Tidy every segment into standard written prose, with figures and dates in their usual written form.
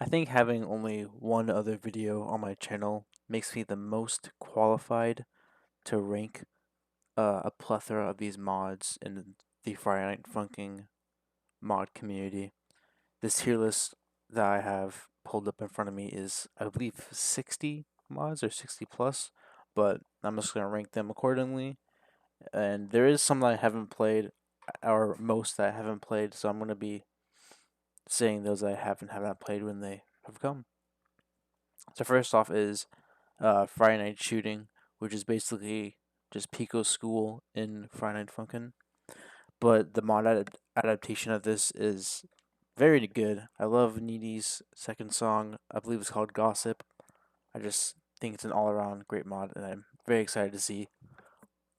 I think having only one other video on my channel makes me the most qualified to rank a plethora of these mods in the Friday Night Funking mod community. This tier list that I have pulled up in front of me is, I believe, 60 mods or 60 plus, but I'm just going to rank them accordingly. And there is some that I haven't played, or most that I haven't played, so I'm going to be saying those I haven't played when they have come. So first off is Friday Night Shooting, which is basically just Pico's school in Friday Night Funkin'. But the mod adaptation of this is very good. I love Needy's second song. I believe it's called Gossip. I just think it's an all-around great mod, and I'm very excited to see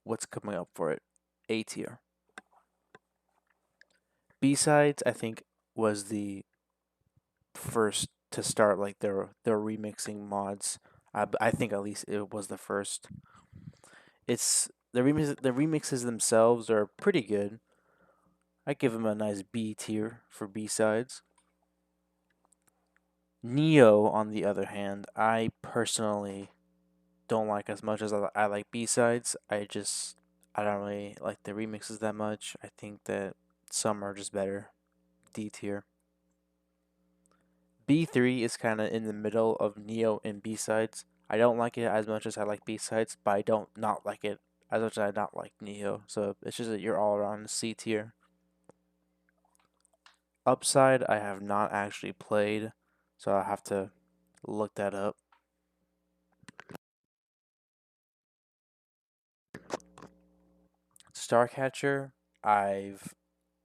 what's coming up for it. A tier. B-sides, I think, was the first to start like their remixing mods. I think at least it was the first. It's the remixes themselves are pretty good. I give them a nice B tier for B sides. Neo, on the other hand, I personally don't like as much as I like B sides. I don't really like the remixes that much. I think that some are just better. D tier. B3 is kind of in the middle of Neo and B sides. I don't like it as much as I like B sides, but I don't not like it as much as I not like Neo. So it's just that you're all around C tier. Upside, I have not actually played, so I have to look that up. Starcatcher, I've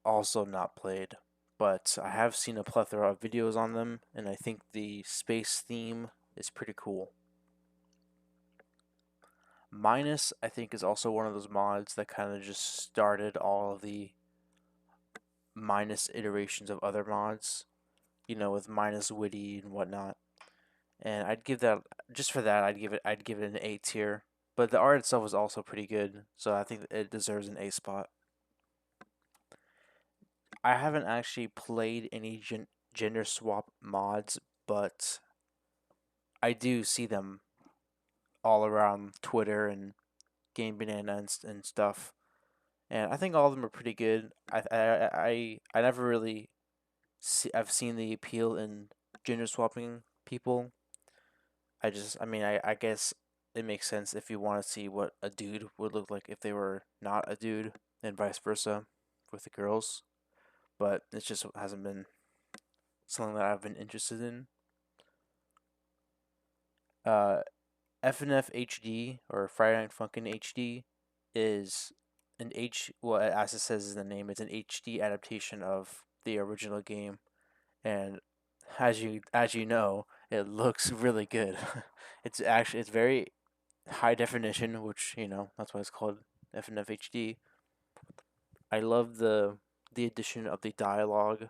also not played, but I have seen a plethora of videos on them, and I think the space theme is pretty cool. Minus, I think, is also one of those mods that kind of just started all of the Minus iterations of other mods, with Minus Witty and whatnot. And I'd give that, just for that, I'd give it an A tier. But the art itself is also pretty good, so I think it deserves an A spot. I haven't actually played any gender swap mods, but I do see them all around Twitter and Game Banana and stuff, and I think all of them are pretty good. I never really I've seen the appeal in gender swapping people. I guess it makes sense if you want to see what a dude would look like if they were not a dude, and vice versa with the girls. But it just hasn't been something that I've been interested in. Uh, FnF HD or Friday Night Funkin' HD is as it says in the name, it's an HD adaptation of the original game, and as you know, it looks really good. It's very high definition, which that's why it's called FNF HD. I love the addition of the dialogue.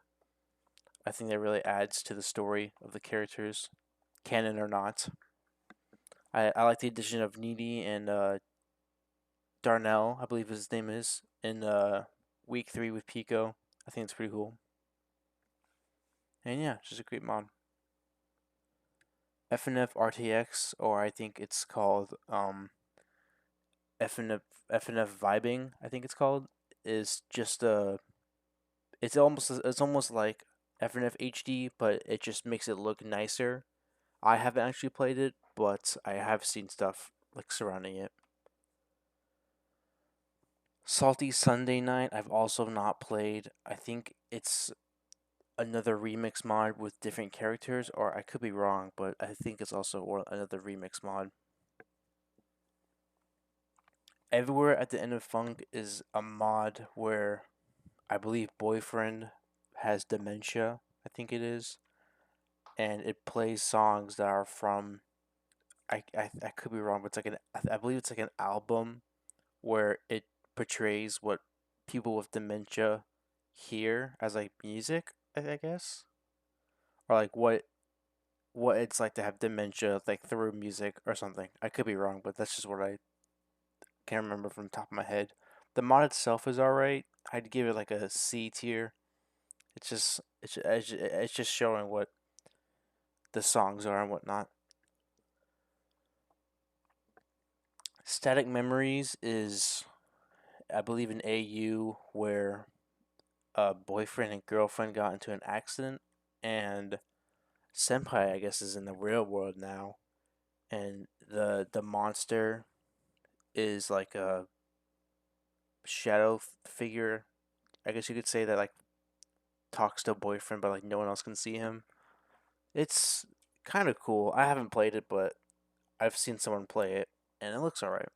I think that really adds to the story of the characters, canon or not. I like the addition of Needy and Darnell, I believe his name is, in week 3 with Pico. I think it's pretty cool. And yeah, it's just a great mod. FNF RTX, or I think it's called FNF Vibing, I think it's called, is just it's almost like FNF HD, but it just makes it look nicer. I haven't actually played it, but I have seen stuff like surrounding it. Salty Sunday Night, I've also not played. I think it's another remix mod with different characters, or I could be wrong, but I think it's also another remix mod. Everywhere at the End of Funk is a mod where I believe Boyfriend has dementia, I think it is, and it plays songs that are from I could be wrong, but I believe it's like an album where it portrays what people with dementia hear as like music, I guess, or like what it's like to have dementia like through music or something. I could be wrong, but that's just what I can remember from the top of my head. The mod itself is alright. I'd give it like a C tier. It's just showing what the songs are and whatnot. Static Memories is, I believe, an AU where a boyfriend and girlfriend got into an accident, and Senpai, I guess, is in the real world now, and the monster is like a shadow figure. I guess you could say that like talks to a boyfriend, but like no one else can see him. It's kind of cool. I haven't played it, but I've seen someone play it, and it looks alright.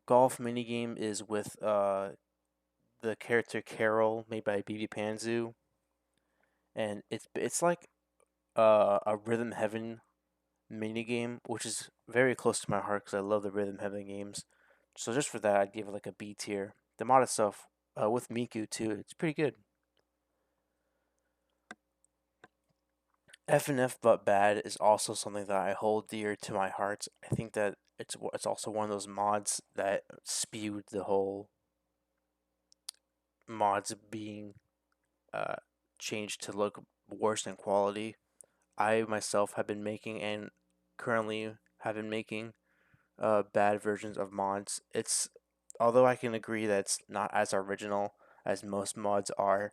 Golf minigame is with the character Carol, made by BB Panzu, and it's like a Rhythm Heaven minigame, which is very close to my heart because I love the Rhythm Heaven games. So just for that, I'd give it like a B tier. The mod itself, with Miku too, it's pretty good. FnF but bad is also something that I hold dear to my heart. I think that it's also one of those mods that spewed the whole mods being uh, changed to look worse in quality. I myself have been making and currently have been making bad versions of mods. It's Although I can agree that it's not as original as most mods are,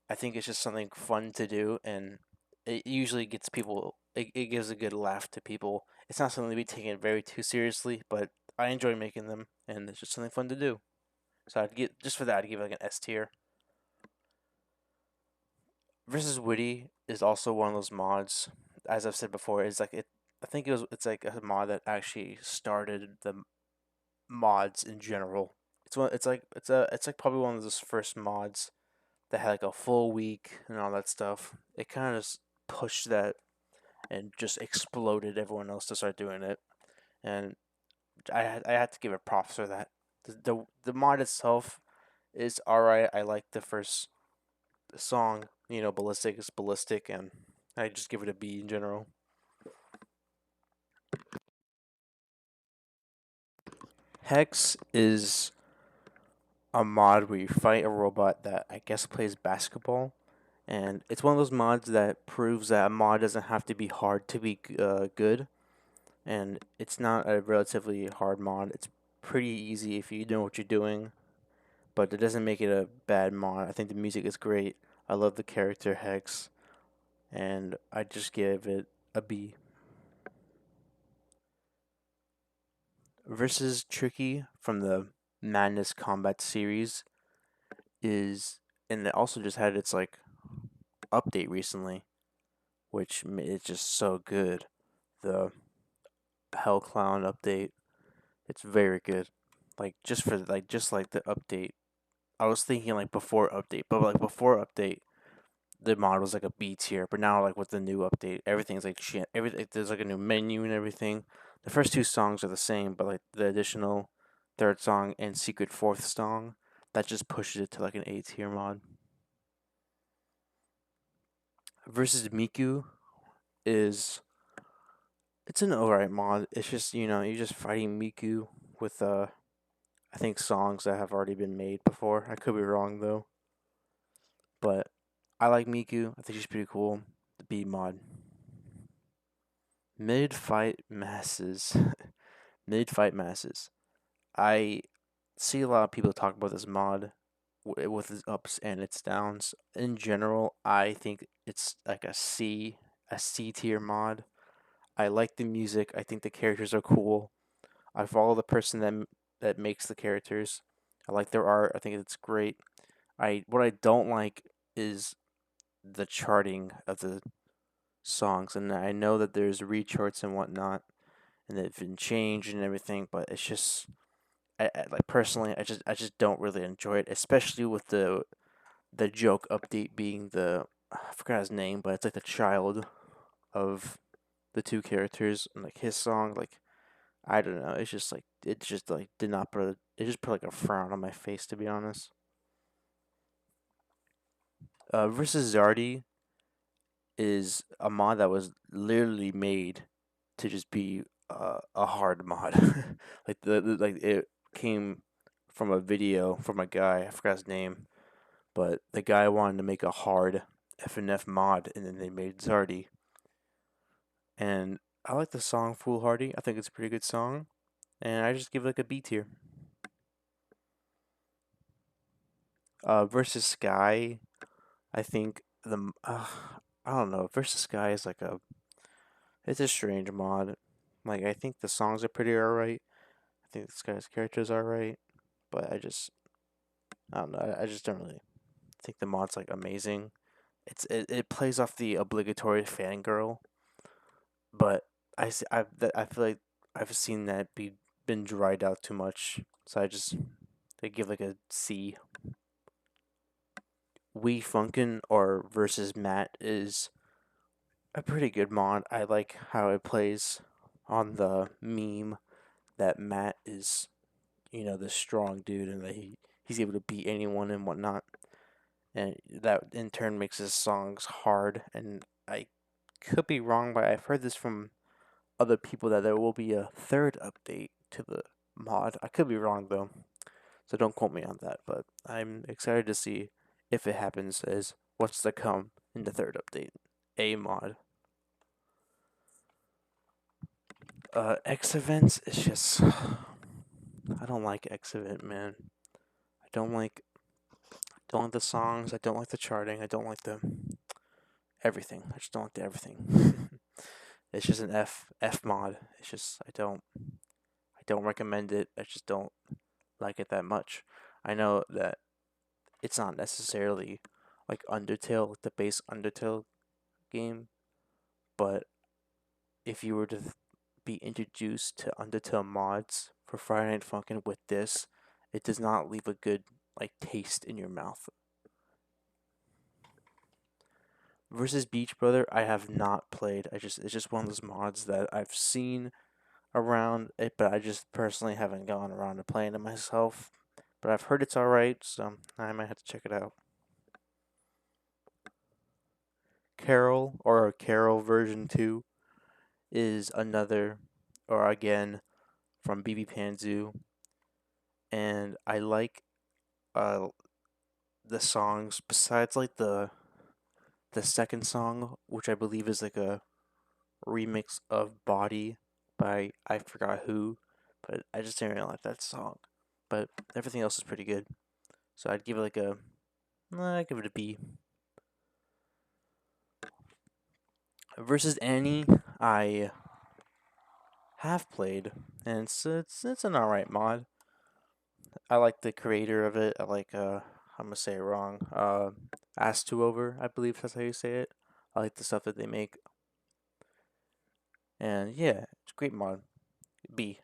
I think it's just something fun to do, and it usually gets people. It gives a good laugh to people. It's not something to be taken very too seriously, but I enjoy making them, and it's just something fun to do. So I'd get just for that, I'd give it like an S tier. Versus Witty is also one of those mods. As I've said before, it's like it. I think it's like a mod that actually started the mods in general. It's one. It's like probably one of those first mods that had like a full week and all that stuff. It kind of just pushed that and just exploded everyone else to start doing it. And I had to give it props for that. The mod itself is alright. I like the first song. Ballistic is ballistic, and I just give it a B in general. Hex is a mod where you fight a robot that I guess plays basketball, and it's one of those mods that proves that a mod doesn't have to be hard to be good, and it's not a relatively hard mod. It's pretty easy if you know what you're doing, but it doesn't make it a bad mod. I think the music is great. I love the character Hex, and I just give it a B. Versus Tricky from the Madness Combat series is, and it also just had its like update recently, which is just so good. The Hell Clown update, it's very good. Like just like the update. I was thinking like before update, but like before update, the mod was like a B tier. But now like with the new update, everything's like shit. Everything there's like a new menu and everything. The first two songs are the same, but like the additional third song and secret fourth song, that just pushes it to like an A tier mod. Versus Miku is it's an alright mod. It's just you're just fighting Miku with I think songs that have already been made before. I could be wrong though, but I like Miku. I think she's pretty cool. The B mod. Mid fight masses. Mid fight masses. I see a lot of people talk about this mod with its ups and its downs. In general, I think it's like a C tier mod. I like the music. I think the characters are cool. I follow the person that makes the characters. I like their art. I think it's great. What I don't like is the charting of the songs, and I know that there's recharts and whatnot, and they've been changed and everything, but it's just like personally, I just don't really enjoy it, especially with the joke update being I forgot his name, but it's like the child of the two characters, and like his song, like I don't know, it's just like it just like did not put it just put like a frown on my face, to be honest. Versus Zardy is a mod that was literally made to just be a hard mod. Like like it came from a video from a guy. I forgot his name, but the guy wanted to make a hard FnF Mod, and then they made Zardy. And I like the song Foolhardy. I think it's a pretty good song, and I just give it like a B tier. Versus Sky, I think I don't know. Versus Sky is like it's a strange mod. Like I think the songs are pretty alright. I think this guy's characters are right, but I don't know. I just don't really think the mod's like amazing. It plays off the obligatory fangirl, but I feel like I've seen that been dried out too much, so I give like a C. We Funkin' or versus Matt is a pretty good mod. I like how it plays on the meme that Matt is, the strong dude and that he's able to beat anyone and whatnot. And that in turn makes his songs hard. And I could be wrong, but I've heard this from other people that there will be a third update to the mod. I could be wrong though, so don't quote me on that. But I'm excited to see if it happens as what's to come in the third update. A mod. X events is just I don't like X event, man. I don't like the songs. I don't like the charting. I don't like the everything. I just don't like the everything. It's just an F mod. It's just I don't recommend it. I just don't like it that much. I know that it's not necessarily like Undertale, like the base Undertale game, but if you were to be introduced to Undertale mods for Friday Night Funkin' with this, it does not leave a good like taste in your mouth. Versus Beach Brother, I have not played. It's just one of those mods that I've seen around it, but I just personally haven't gone around to playing it myself. But I've heard it's alright, so I might have to check it out. Carol or Carol version 2 is another, or again, from BB Panzu, and I like uh the songs besides like the second song, which I believe is like a remix of Body by I forgot who, but I just didn't really like that song. But everything else is pretty good, so I'd give it like I'd give it a B. Versus Annie, I have played, and it's an alright mod. I like the creator of it. I like I'm gonna say it wrong. Ass to Over, I believe that's how you say it. I like the stuff that they make, and yeah, it's a great mod. B.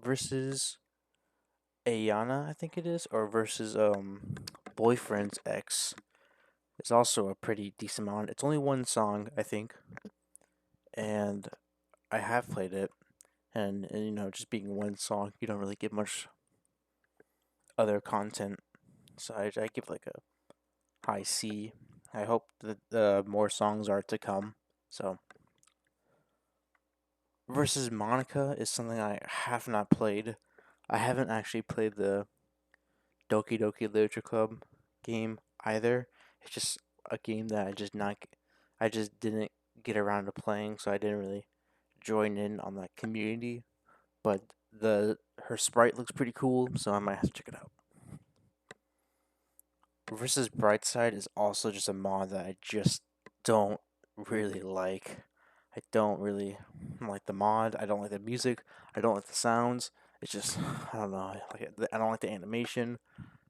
Versus Ayana, I think it is, or versus Boyfriend's Ex is also a pretty decent mod. It's only one song, I think, and I have played it, and just being one song, you don't really get much other content. So I give like a high C. I hope that more songs are to come. So versus Monica is something I have not played. I haven't actually played the Doki Doki Literature Club game either. It's just a game that I just didn't get around to playing, so I didn't really join in on that community. But the her sprite looks pretty cool, so I might have to check it out. Versus Brightside is also just a mod that I just don't really like. I don't really like the mod. I don't like the music. I don't like the sounds. It's just I don't know. I don't like the animation.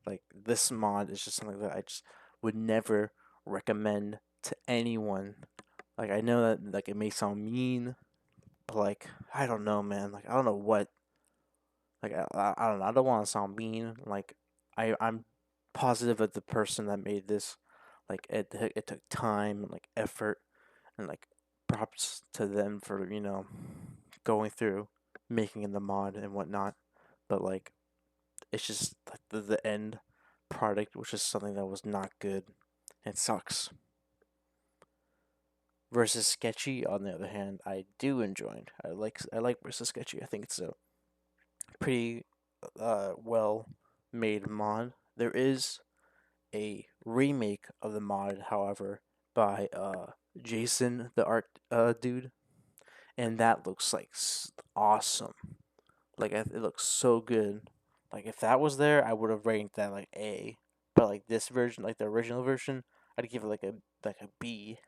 Like this mod is just something that I just would never recommend to anyone. Like I know that like it may sound mean, but like I don't know, man. Like I don't know what. Like I don't know. I don't want to sound mean. Like I'm positive that the person that made this, like it took time and like effort and like props to them for going through making the mod and whatnot. But like it's just like the end product, which is something that was not good. It sucks. Versus Sketchy, on the other hand, I do enjoy. I like Versus Sketchy. I think it's a pretty well made mod. There is a remake of the mod, however, by Jason, the art dude, and that looks like awesome. Like it looks so good. Like if that was there, I would have ranked that like A. But like this version, like the original version, I'd give it like a B.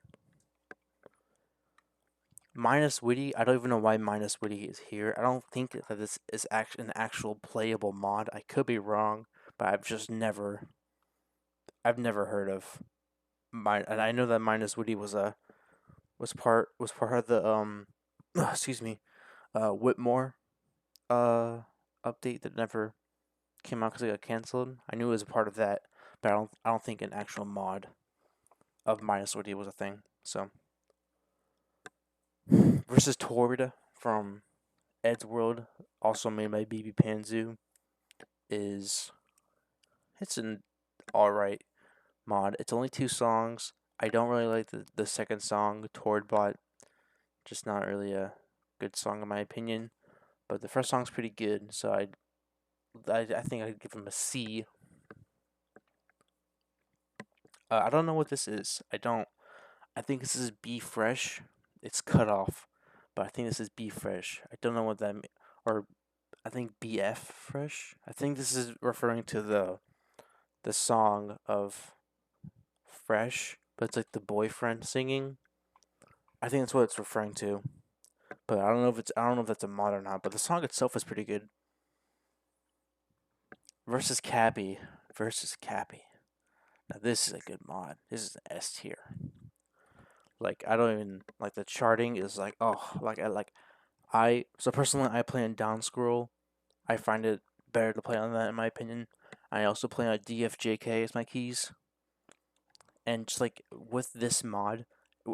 Minus Witty, I don't even know why Minus Witty is here. I don't think that this is an actual playable mod. I could be wrong, but I've never heard of mine. And I know that Minus Witty was part of the excuse me, Whitmore uh update that never came out because it got canceled. I knew it was a part of that, but I don't think an actual mod of Minus Witty was a thing. So versus Torrida from Ed's World, also made by BB Panzu, it's an alright mod. It's only 2 songs. I don't really like the second song, Tordbot. Just not really a good song in my opinion. But the first song's pretty good, so I think I'd give him a C. I don't know what this is. I think this is B Fresh. It's cut off, but I think this is B Fresh. I don't know what that or I think BF Fresh. I think this is referring to the song of Fresh, but it's like the boyfriend singing. I think that's what it's referring to. But I don't know if that's a mod or not, but the song itself is pretty good. Versus Cappy. Versus Cappy. Now this is a good mod. This is an S tier. Like I don't even like the charting is like I so personally I play on down scroll. I find it better to play on that in my opinion. I also play on DFJK as my keys. And just like with this mod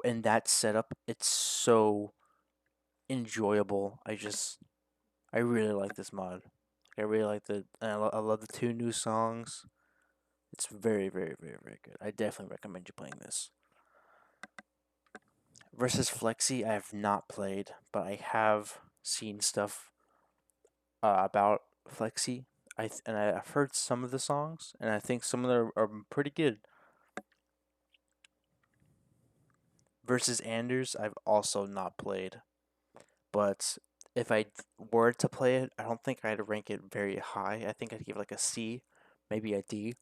and that setup, it's so enjoyable. I really like this mod. I really like I love the 2 new songs. It's very, very, very, very good. I definitely recommend you playing this. Versus Flexi, I have not played, but I have seen stuff about Flexi. I've heard some of the songs, and I think some of them are pretty good. Versus Anders, I've also not played, but if I were to play it, I don't think I'd rank it very high. I think I'd give it like a C, maybe a D.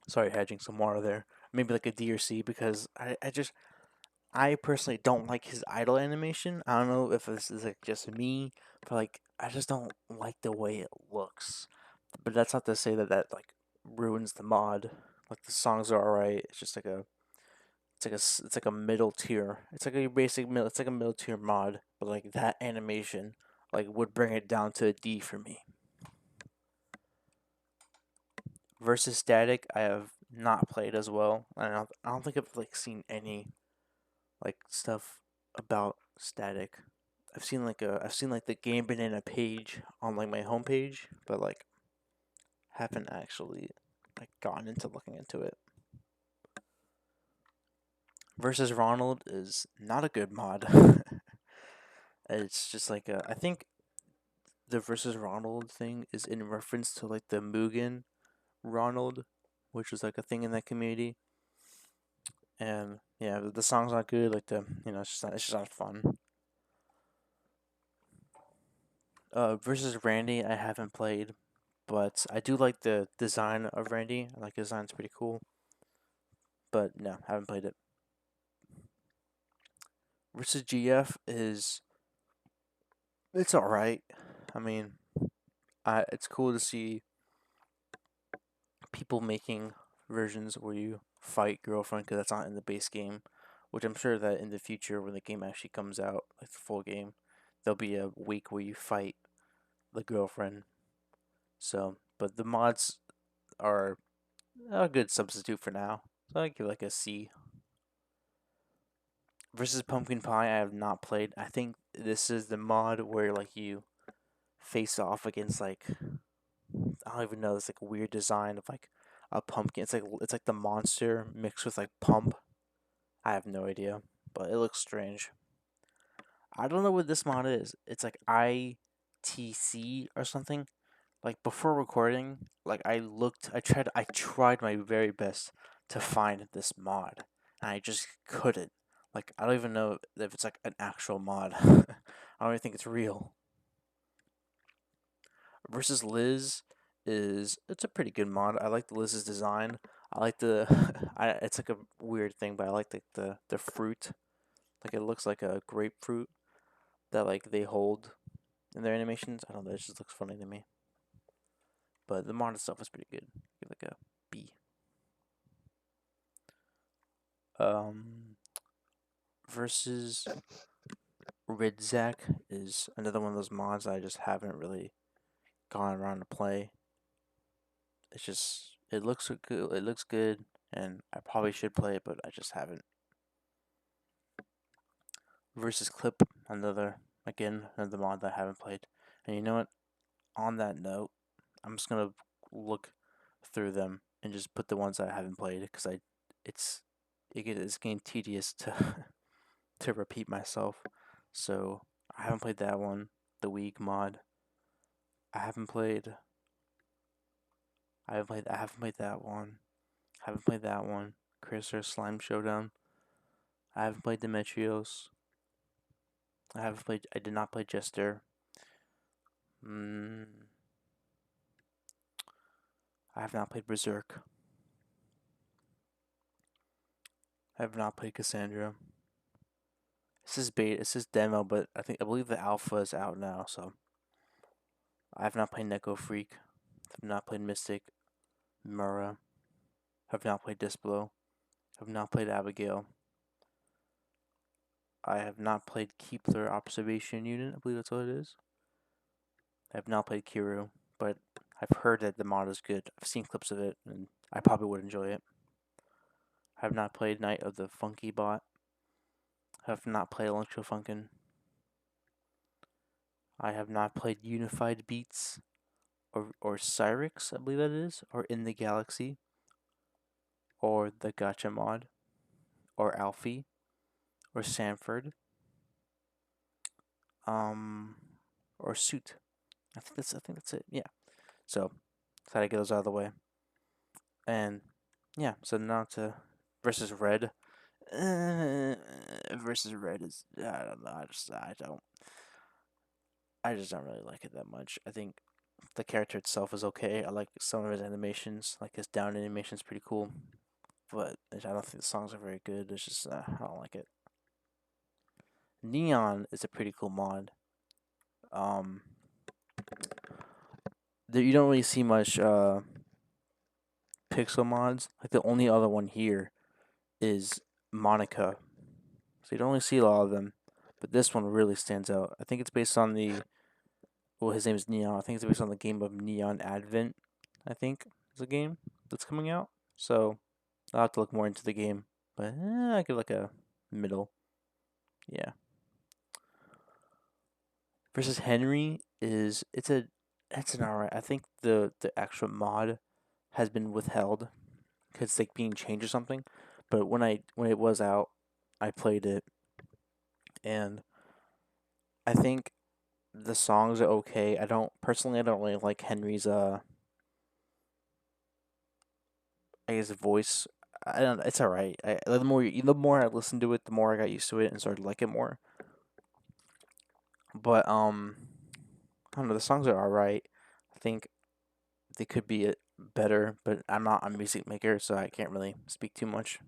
Sorry, hedging some water there. Maybe like a D or C because I personally don't like his idle animation. I don't know if this is like just me, but like I just don't like the way it looks. But that's not to say that that like ruins the mod. Like the songs are alright. It's just like it's like a middle tier. It's like a basic middle. It's like a middle tier mod. But like that animation like would bring it down to a D for me. Versus Static, I have not played as well. I don't think I've like seen any like stuff about Static. I've seen like the Game Banana page on like my homepage, but like haven't actually like gotten into looking into it. Versus Ronald is not a good mod. It's just like I think the versus Ronald thing is in reference to like the Mugen Ronald, which is like a thing in that community. And yeah, the song's not good. Like it's just not fun. Versus Randy, I haven't played, but I do like the design of Randy. I like his design's pretty cool. But no, haven't played it. Versus GF is it's all right. I mean, it's cool to see people making versions where you fight girlfriend because that's not in the base game. Which I'm sure that in the future, when the game actually comes out, like the full game, there'll be a week where you fight the girlfriend. So, but the mods are a good substitute for now. So I give like a C. Versus Pumpkin Pie, I have not played. I think this is the mod where like you face off against like I don't even know. This like weird design of like a pumpkin. It's like the monster mixed with like pump. I have no idea, but it looks strange. I don't know what this mod is. It's like ITC or something. like before recording, like I tried my very best to find this mod, and I just couldn't. Like I don't even know if it's like an actual mod. I don't even think it's real. Versus Liz it's a pretty good mod. I like Liz's design. I like the it's like a weird thing, but I like the fruit. Like it looks like a grapefruit that like they hold in their animations. I don't know, it just looks funny to me. But the mod itself is pretty good. Give it like a B. Um, versus Ridzak is another one of those mods I just haven't really gone around to play. It's just it looks good. It looks good, and I probably should play it, but I just haven't. Versus Clip, another mod that I haven't played. And you know what? On that note, I'm just gonna look through them and just put the ones that I haven't played because it's it's getting tedious to to repeat myself. So I haven't played that one, the Weak mod. I haven't played. I haven't played that one. I haven't played that one. Crusader Slime Showdown. I haven't played Demetrios. I haven't played. I did not play Jester. Mm, I have not played Berserk. I have not played Cassandra. This is beta. This is demo, but I believe the alpha is out now. So I have not played Neko Freak. I have not played Mystic. Mura. I have not played Displo. I have not played Abigail. I have not played Keepler Observation Unit. I believe that's what it is. I have not played Kiru, but I've heard that the mod is good. I've seen clips of it, and I probably would enjoy it. I have not played Night of the Funky Bot. I have not played Electrofunkin. I have not played Unified Beats or Cyrix, I believe that is, or In the Galaxy, or the Gacha mod, or Alfie, or Sanford, um, or Suit. I think that's it. Yeah. So, glad I get those out of the way. And yeah, so now to versus Red. Versus Red is I don't know. I just don't really like it that much. I think the character itself is okay. I like some of his animations, like his down animation is pretty cool. But I don't think the songs are very good. It's just I don't like it. Neon is a pretty cool mod. Um, you don't really see much pixel mods. Like the only other one here is Monica. So you don't really see a lot of them, but this one really stands out. I think it's based on his name is Neon. I think it's based on the game of Neon Advent. I think is a game that's coming out. So I'll have to look more into the game, but I give like a middle. Yeah. Versus Henry it's an alright. I think the actual mod has been withheld because it's like being changed or something. But when it was out, I played it, and I think the songs are okay. I don't really like Henry's I guess voice. I don't. It's alright. The more I listened to it, the more I got used to it and started to like it more. But I don't know. The songs are alright. I think they could be better, but I'm not a music maker, so I can't really speak too much.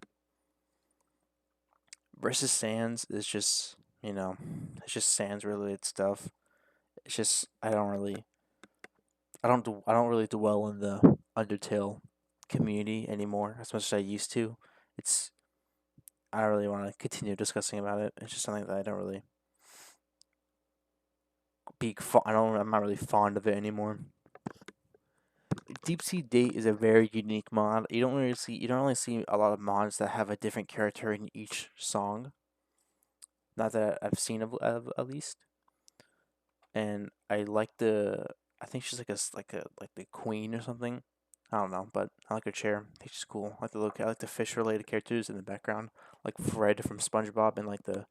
Versus Sans is just it's just Sans related stuff. It's just I don't really dwell in the Undertale community anymore as much as I used to. It's I don't really want to continue discussing about it. It's just something that I don't really I'm not really fond of it anymore. Deep Sea Date is a very unique mod. You don't really see a lot of mods that have a different character in each song. Not that I've seen of at least. And I think she's like the queen or something. I don't know, but I like her chair. I think she's cool. I like the fish related characters in the background, like Fred from SpongeBob and like the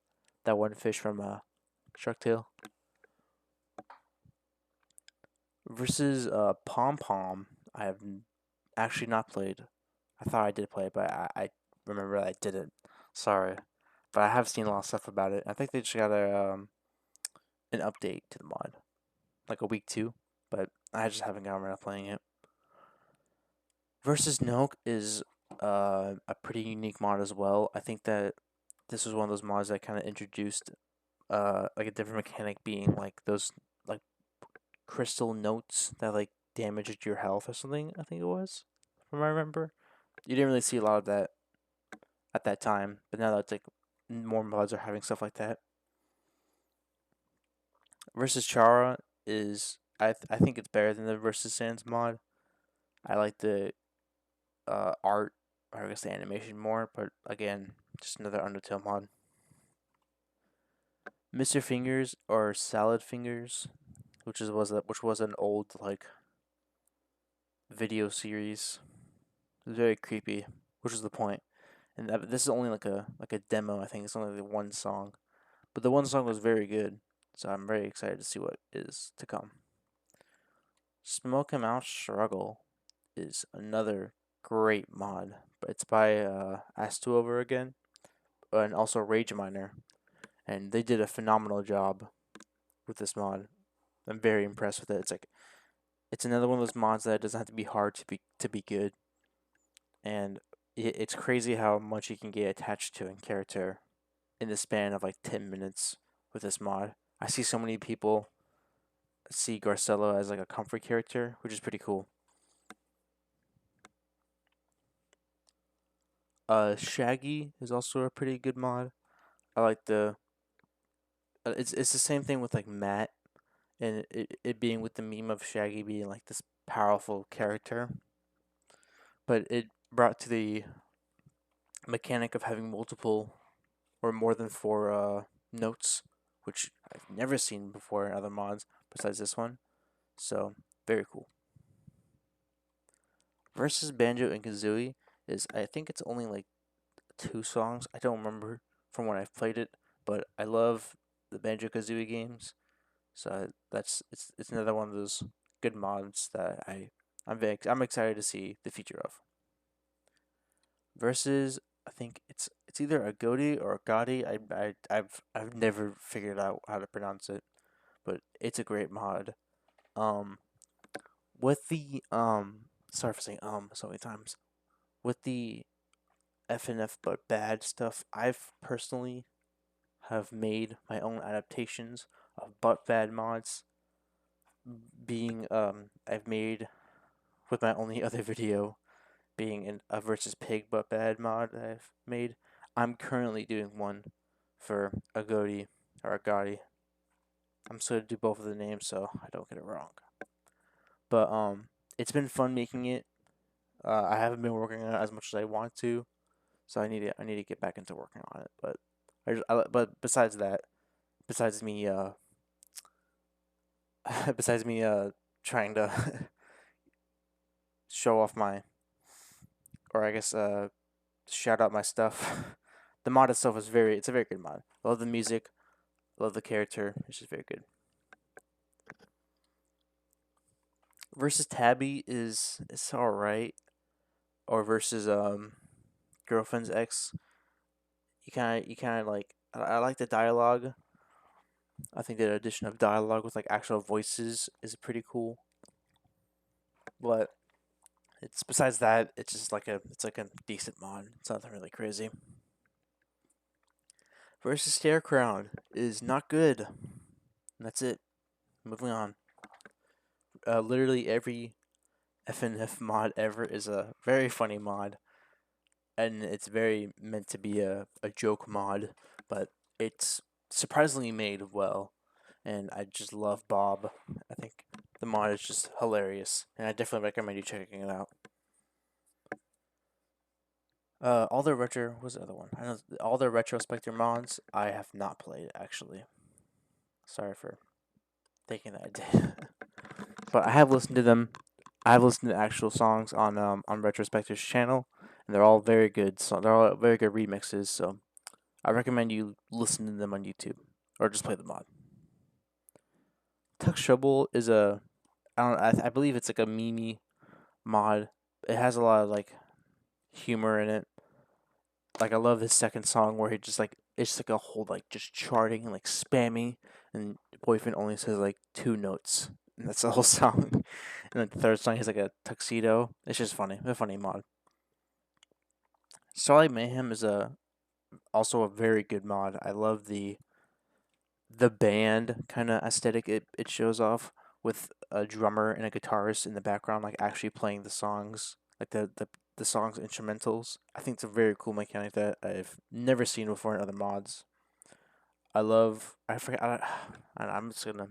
that one fish from Shark Tale. Versus Pom Pom, I have actually not played. I thought I did play, but I remember I didn't. Sorry, but I have seen a lot of stuff about it. I think they just got an update to the mod, like a week 2, but I just haven't gotten around to playing it. Versus Noke is a pretty unique mod as well. I think that this was one of those mods that kind of introduced like a different mechanic, being like those like crystal notes that like damaged your health or something. I think it was, from what I remember. You didn't really see a lot of that at that time, but now that's like more mods are having stuff like that. Versus Chara is I think it's better than the Versus Sans mod. I like the art, or I guess the animation more, but again, just another Undertale mod. Mr. Fingers or Salad Fingers, which was an old like video series. It was very creepy, which was the point. And this is only like a demo. I think it's only like one song, but the one song was very good. So I'm very excited to see what is to come. Smoke 'em Out Struggle is another great mod, but it's by Astuover again, and also Rage Miner, and they did a phenomenal job with this mod. I'm very impressed with it. It's another one of those mods that doesn't have to be hard to be good, and it's crazy how much you can get attached to a character in the span of like 10 minutes with this mod. I see so many people see Garcella as like a comfort character, which is pretty cool. Shaggy is also a pretty good mod. I like the it's the same thing with like Matt, and it being with the meme of Shaggy being like this powerful character, but it brought to the mechanic of having multiple or more than 4 notes, which I've never seen before in other mods besides this one. So very cool. Versus Banjo and Kazooie is, I think it's only like 2 songs. I don't remember from when I've played it, but I love the Banjo Kazooie games. So it's another one of those good mods that I'm excited to see the future of. Versus, I think it's either a Goaty or a Gotti. I've never figured out how to pronounce it, but it's a great mod. Um, with the sorry for saying so many times. With the FnF but bad stuff, I've personally have made my own adaptations of but bad mods. Being I've made with my only other video being a versus pig but bad mod that I've made. I'm currently doing one for a Goaty or a Gotti. I'm just gonna do both of the names so I don't get it wrong. But it's been fun making it. I haven't been working on it as much as I want to, so I need to get back into working on it. But besides that, besides me besides me trying to show off my, or I guess shout out my stuff. The mod itself is it's a very good mod. I love the music, love the character. It's just very good. Versus Tabby is it's all right, or versus girlfriend's ex. You kind of like I like the dialogue. I think the addition of dialogue with like actual voices is pretty cool. But it's besides that, it's just like a decent mod. It's nothing really crazy. Versus Stare Crown is not good. And that's it. Moving on. Literally every FnF mod ever is a very funny mod, and it's very meant to be a joke mod, but it's surprisingly made well, and I just love Bob. I think the mod is just hilarious, and I definitely recommend you checking it out. All the retro was the other one. I know all the retrospective mods I have not played actually. Sorry for thinking that I did, but I have listened to them. I have listened to actual songs on Retrospective's channel, and they're all very good. So they're all very good remixes. So I recommend you listen to them on YouTube or just play the mod. Tuck Shovel is I believe it's like a meme mod. It has a lot of like humor in it. Like I love his second song where he just like it's like a whole like just charting and like spamming, and boyfriend only says like two notes, and that's the whole song. And then the third song is like a tuxedo. It's just funny, a funny mod. Starlight Mayhem is also a very good mod. I love the band kind of aesthetic it shows off with a drummer and a guitarist in the background, like actually playing the songs, like the songs instrumentals. I think it's a very cool mechanic that I've never seen before in other mods. I love. I forget. I'm just gonna.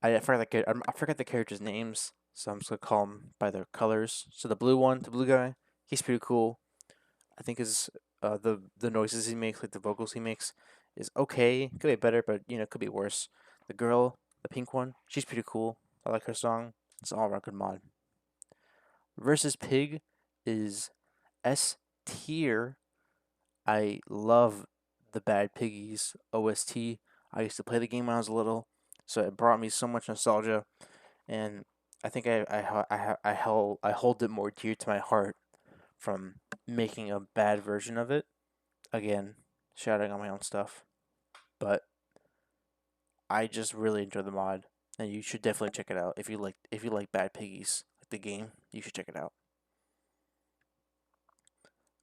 I forgot I forgot the characters' names, so I'm just gonna call them by their colors. So the blue one, the blue guy, he's pretty cool. I think his the noises he makes, like the vocals he makes, is okay. Could be better, but could be worse. The girl, the pink one, she's pretty cool. I like her song. It's an all around good mod. Versus Pig is S tier. I love the Bad Piggies OST. I used to play the game when I was little, so it brought me so much nostalgia, and I think I hold it more dear to my heart from making a bad version of it. Again, shouting on my own stuff, but I just really enjoy the mod, and you should definitely check it out if you like Bad Piggies, like the game. You should check it out.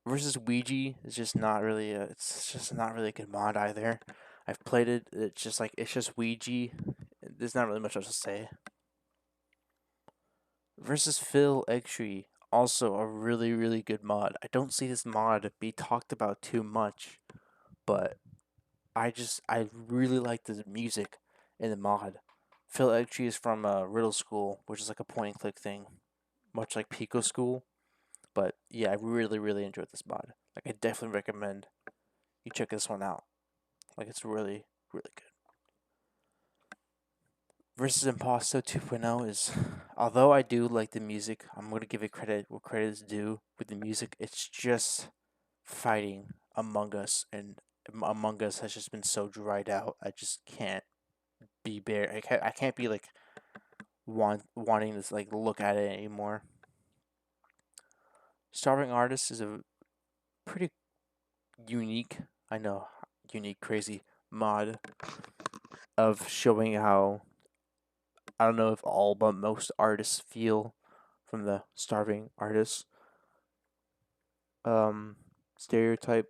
Versus Ouija is just not really it's just not really a good mod either. I've played it. It's just Ouija. There's not really much else to say. Versus Phil Eggtree, also a really good mod. I don't see this mod be talked about too much, but I really like the music in the mod. Phil Eggtree is from Riddle School, which is like a point and click thing, much like Pico School. But yeah, I really enjoyed this mod. Like I definitely recommend you check this one out. Like it's really good. Versus Imposto 2.0 is, although I do like the music, I'm gonna give it credit where credit is due. With the music, it's just fighting Among Us, and Among Us has just been so dried out. I just can't be bare. I can't be like wanting to like look at it anymore. Starving Artist is a pretty unique, I know, unique, crazy mod of showing how I don't know if all but most artists feel from the starving artist um stereotype.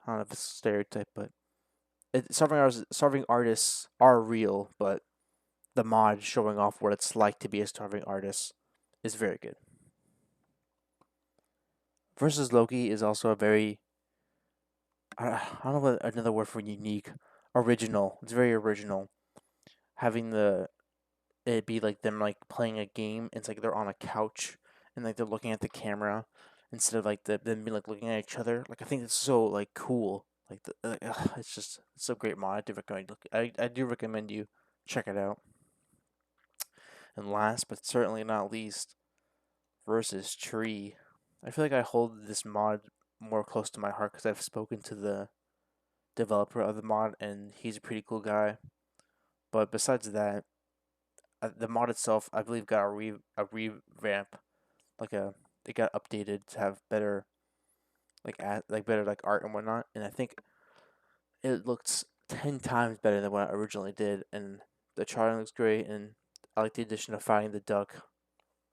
I don't know if it's a stereotype, but starving artists are real, but the mod showing off what it's like to be a starving artist is very good. Versus Loki is also a very I don't know what another word for unique, original. It's very original. Having the it be like them like playing a game. It's like they're on a couch and like they're looking at the camera instead of like them being like looking at each other. Like I think it's so like cool. It's a great mod. I do recommend you check it out. And last but certainly not least, versus Tree. I feel like I hold this mod more close to my heart because I've spoken to the developer of the mod and he's a pretty cool guy. But besides that, the mod itself, I believe, got a revamp, like it got updated to have better better like art and whatnot. And I think it looks 10 times better than what I originally did. And the charting looks great, and I like the addition of finding the duck.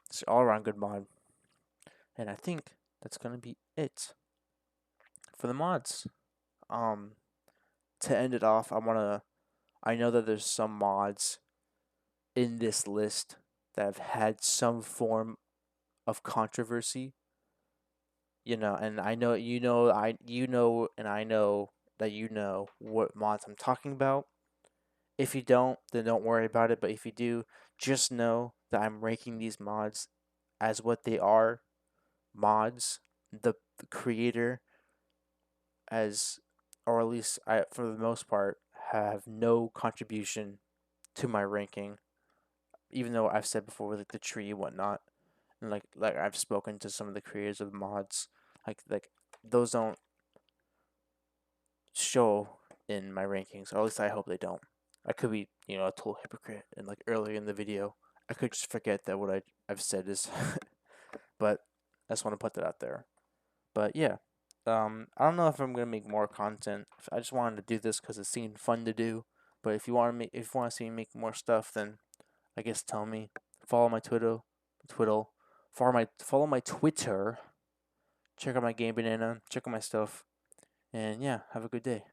It's all around good mod. And I think that's gonna be it for the mods. Um, to end it off, I know that there's some mods in this list that have had some form of controversy. And I know and I know that you know what mods I'm talking about. If you don't, then don't worry about it. But if you do, just know that I'm ranking these mods as what they are, mods. The creator as, or at least for the most part, have no contribution to my ranking. Even though I've said before, like the tree and whatnot, and like I've spoken to some of the creators of mods, like those don't show in my rankings, or at least I hope they don't. I could be, a total hypocrite. And like earlier in the video, I could just forget that what I've said is, but I just want to put that out there. But yeah, I don't know if I'm gonna make more content. I just wanted to do this because it seemed fun to do. But if you want to see me make more stuff, then I guess tell me. Follow my Twitter, follow my Twitter. Check out my Game Banana. Check out my stuff. And yeah, have a good day.